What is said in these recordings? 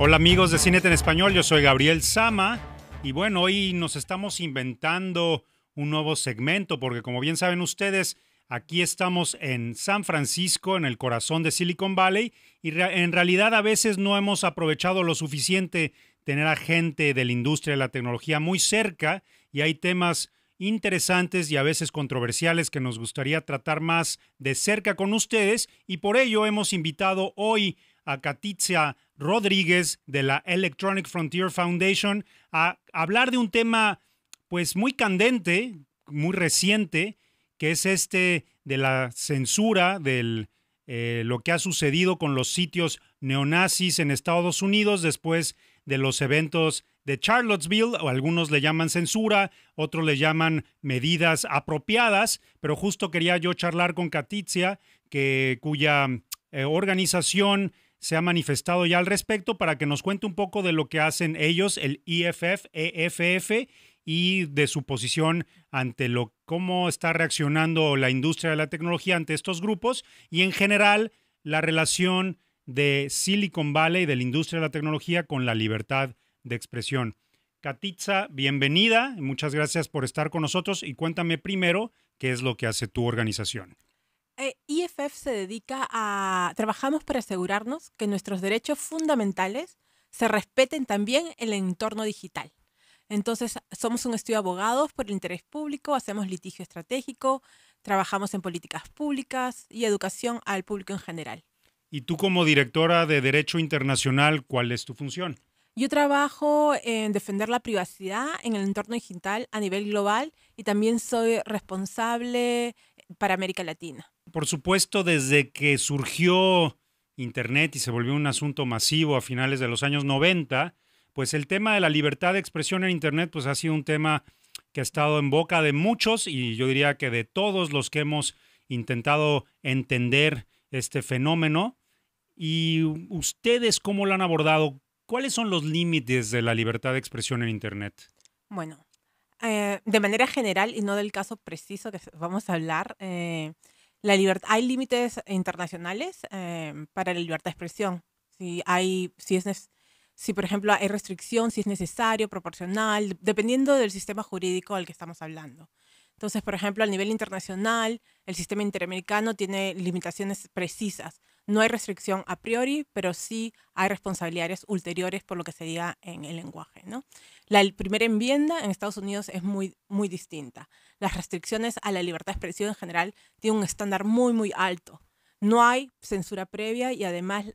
Hola amigos de Cinete en Español, yo soy Gabriel Sama y bueno, hoy nos estamos inventando un nuevo segmento porque como bien saben ustedes, aquí estamos en San Francisco, en el corazón de Silicon Valley y en realidad a veces no hemos aprovechado lo suficiente tener a gente de la industria de la tecnología muy cerca y hay temas interesantes y a veces controversiales que nos gustaría tratar más de cerca con ustedes y por ello hemos invitado hoy a Katitza Rodríguez de la Electronic Frontier Foundation a hablar de un tema pues muy candente, muy reciente, que es este de la censura, de lo que ha sucedido con los sitios neonazis en Estados Unidos después de los eventos de Charlottesville, o algunos le llaman censura, otros le llaman medidas apropiadas, pero justo quería yo charlar con Katitza, cuya organización se ha manifestado ya al respecto para que nos cuente un poco de lo que hacen ellos, el EFF, y de su posición ante cómo está reaccionando la industria de la tecnología ante estos grupos y en general la relación de Silicon Valley, de la industria de la tecnología con la libertad de expresión. Katitza, bienvenida, muchas gracias por estar con nosotros y cuéntame primero qué es lo que hace tu organización. EFF se dedica a... Trabajamos para asegurarnos que nuestros derechos fundamentales se respeten también en el entorno digital. Entonces, somos un estudio de abogados por el interés público, hacemos litigio estratégico, trabajamos en políticas públicas y educación al público en general. Y tú como directora de Derecho Internacional, ¿cuál es tu función? Yo trabajo en defender la privacidad en el entorno digital a nivel global y también soy responsable para América Latina. Por supuesto, desde que surgió Internet y se volvió un asunto masivo a finales de los años 90, pues el tema de la libertad de expresión en Internet pues ha sido un tema que ha estado en boca de muchos y yo diría que de todos los que hemos intentado entender este fenómeno. ¿Y ustedes cómo lo han abordado? ¿Cuáles son los límites de la libertad de expresión en Internet? Bueno, de manera general y no del caso preciso que vamos a hablar, hay límites internacionales para la libertad de expresión. Si, por ejemplo, hay restricción, si es necesario, proporcional, dependiendo del sistema jurídico al que estamos hablando. Entonces, por ejemplo, a nivel internacional, el sistema interamericano tiene limitaciones precisas. No hay restricción a priori, pero sí hay responsabilidades ulteriores por lo que se diga en el lenguaje, ¿no? La primera enmienda en Estados Unidos es muy, muy distinta. Las restricciones a la libertad de expresión en general tienen un estándar muy, muy alto. No hay censura previa y además,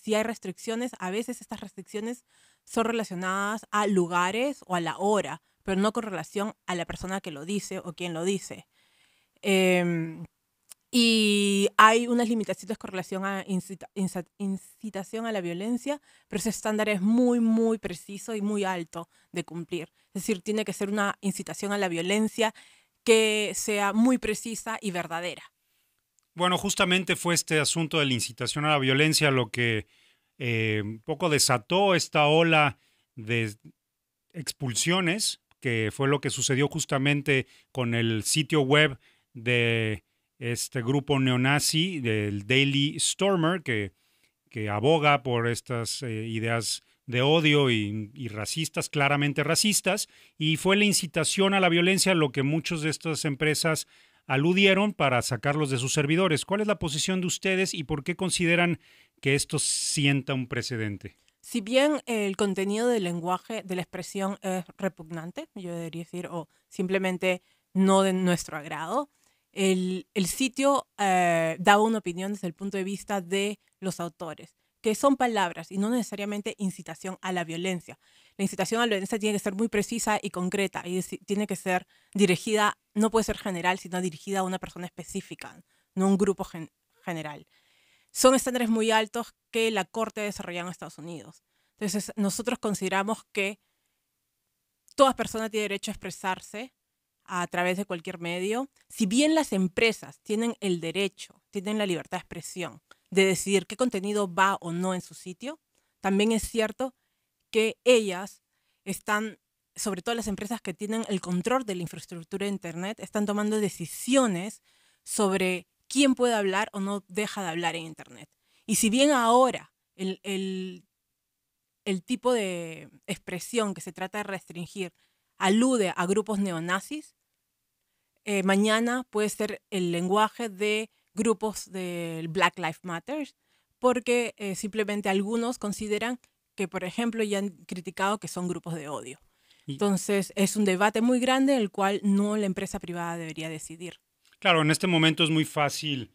si hay restricciones, a veces estas restricciones son relacionadas a lugares o a la hora, pero no con relación a la persona que lo dice o quien lo dice. Eh, y hay unas limitaciones con relación a incitación a la violencia, pero ese estándar es muy, muy preciso y muy alto de cumplir. Es decir, tiene que ser una incitación a la violencia que sea muy precisa y verdadera. Bueno, justamente fue este asunto de la incitación a la violencia lo que un poco desató esta ola de expulsiones, que fue lo que sucedió justamente con el sitio web de este grupo neonazi, del Daily Stormer, que aboga por estas ideas de odio y racistas, claramente racistas, y fue la incitación a la violencia lo que muchas de estas empresas aludieron para sacarlos de sus servidores. ¿Cuál es la posición de ustedes y por qué consideran que esto sienta un precedente? Si bien el contenido del lenguaje, de la expresión es repugnante, yo debería decir, o simplemente no de nuestro agrado, el sitio da una opinión desde el punto de vista de los autores, que son palabras y no necesariamente incitación a la violencia. La incitación a la violencia tiene que ser muy precisa y concreta y tiene que ser dirigida, no puede ser general, sino dirigida a una persona específica, no un grupo general. Son estándares muy altos que la Corte ha desarrollado en Estados Unidos. Entonces, nosotros consideramos que toda persona tiene derecho a expresarse a través de cualquier medio. Si bien las empresas tienen el derecho, tienen la libertad de expresión de decidir qué contenido va o no en su sitio, también es cierto que ellas están, sobre todo las empresas que tienen el control de la infraestructura de Internet, están tomando decisiones sobre quién puede hablar o no deja de hablar en Internet. Y si bien ahora el tipo de expresión que se trata de restringir alude a grupos neonazis, mañana puede ser el lenguaje de grupos del Black Lives Matter, porque simplemente algunos consideran que, por ejemplo, ya han criticado que son grupos de odio. Y, Entonces, es un debate muy grande el cual no la empresa privada debería decidir. claro, en este momento es muy fácil,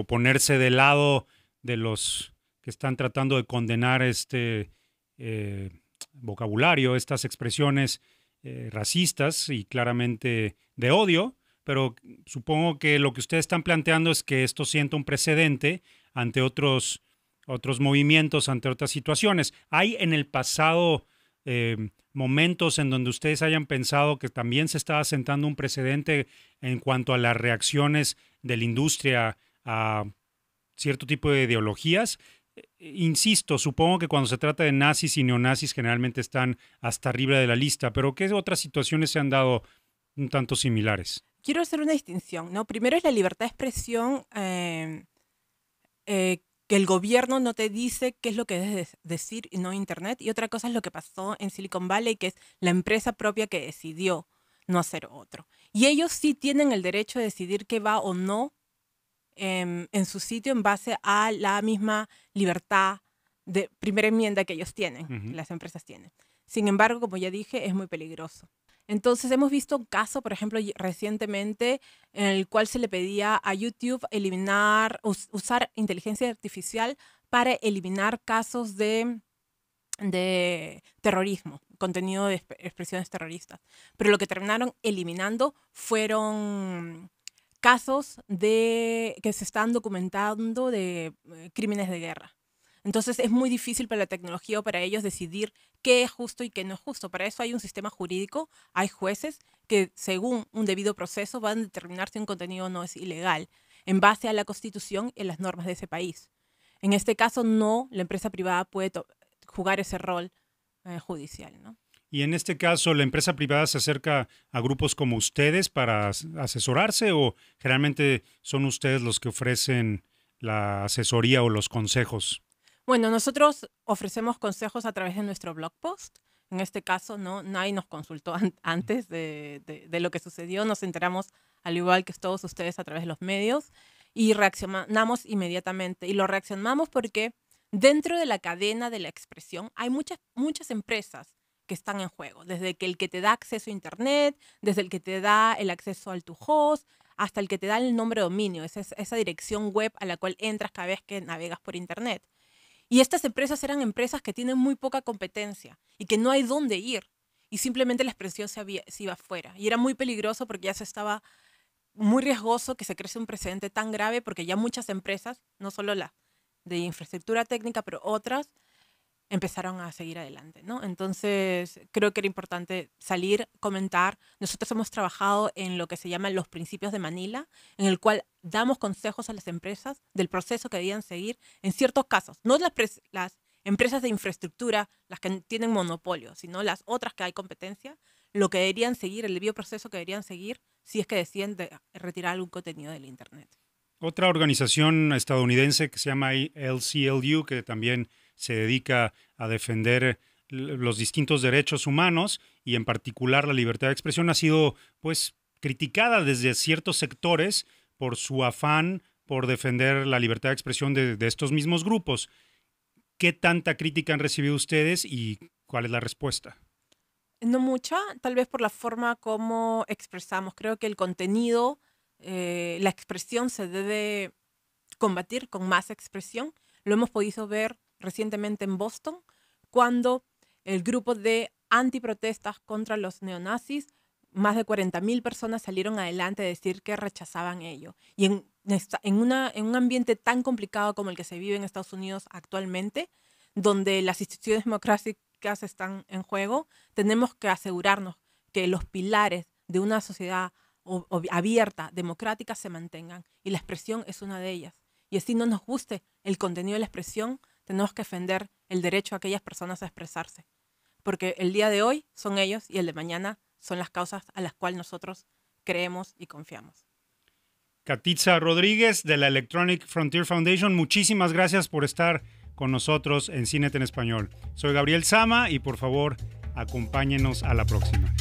ponerse del lado de los que están tratando de condenar este eh, vocabulario, estas expresiones racistas y claramente de odio, pero supongo que lo que ustedes están planteando es que esto sienta un precedente ante otros movimientos, ante otras situaciones. ¿Hay en el pasado momentos en donde ustedes hayan pensado que también se estaba sentando un precedente en cuanto a las reacciones de la industria a cierto tipo de ideologías? Insisto, supongo que cuando se trata de nazis y neonazis generalmente están hasta arriba de la lista, pero ¿qué otras situaciones se han dado un tanto similares? Quiero hacer una distinción, ¿no? Primero es la libertad de expresión, que el gobierno no te dice qué es lo que debes decir y no Internet. Y otra cosa es lo que pasó en Silicon Valley, que es la empresa propia que decidió no hacer otro. Y ellos sí tienen el derecho de decidir qué va o no en su sitio en base a la misma libertad de primera enmienda que ellos tienen, Ujú. las empresas tienen. Sin embargo, como ya dije, es muy peligroso. Entonces hemos visto un caso, por ejemplo, recientemente, en el cual se le pedía a YouTube usar inteligencia artificial para eliminar casos de terrorismo, contenido de expresiones terroristas. Pero lo que terminaron eliminando fueron casos que se están documentando de crímenes de guerra. Entonces es muy difícil para la tecnología o para ellos decidir qué es justo y qué no es justo. Para eso hay un sistema jurídico, hay jueces que según un debido proceso van a determinar si un contenido no es ilegal en base a la Constitución y las normas de ese país. En este caso no, la empresa privada puede jugar ese rol judicial, ¿no? Y en este caso, ¿la empresa privada se acerca a grupos como ustedes para asesorarse o generalmente son ustedes los que ofrecen la asesoría o los consejos? Bueno, nosotros ofrecemos consejos a través de nuestro blog post. En este caso, no, nadie nos consultó antes de lo que sucedió. Nos enteramos, al igual que todos ustedes, a través de los medios y reaccionamos inmediatamente. Y lo reaccionamos porque dentro de la cadena de la expresión hay muchas empresas que están en juego. Desde que el que te da acceso a Internet, desde el que te da el acceso al tu host, hasta el que te da el nombre de dominio, esa dirección web a la cual entras cada vez que navegas por Internet. Y estas empresas eran empresas que tienen muy poca competencia y que no hay dónde ir. Y simplemente la expresión se iba afuera. Y era muy peligroso porque ya se estaba muy riesgoso que se crece un precedente tan grave porque ya muchas empresas, no solo las de infraestructura técnica, pero otras, empezaron a seguir adelante, ¿no? Entonces, creo que era importante salir, comentar. Nosotros hemos trabajado en lo que se llaman los principios de Manila, en el cual damos consejos a las empresas del proceso que debían seguir en ciertos casos. No las empresas de infraestructura, las que tienen monopolio, sino las otras que hay competencia, lo que deberían seguir, el debido proceso que deberían seguir si es que deciden retirar algún contenido del Internet. Otra organización estadounidense que se llama LCLU, que también se dedica a defender los distintos derechos humanos y en particular la libertad de expresión, ha sido pues criticada desde ciertos sectores por su afán por defender la libertad de expresión de estos mismos grupos. ¿Qué tanta crítica han recibido ustedes y cuál es la respuesta? No mucha, tal vez por la forma como expresamos. Creo que el contenido, la expresión se debe combatir con más expresión. Lo hemos podido ver recientemente en Boston, cuando el grupo de antiprotestas contra los neonazis, más de 40.000 personas salieron adelante a decir que rechazaban ello. Y en un ambiente tan complicado como el que se vive en Estados Unidos actualmente, donde las instituciones democráticas están en juego, tenemos que asegurarnos que los pilares de una sociedad abierta, democrática, se mantengan. Y la expresión es una de ellas. Y así no nos guste el contenido de la expresión, tenemos que defender el derecho a aquellas personas a expresarse. Porque el día de hoy son ellos y el de mañana son las causas a las cuales nosotros creemos y confiamos. Katitza Rodríguez de la Electronic Frontier Foundation, muchísimas gracias por estar con nosotros en Cinete en Español. Soy Gabriel Sama y por favor, acompáñenos a la próxima.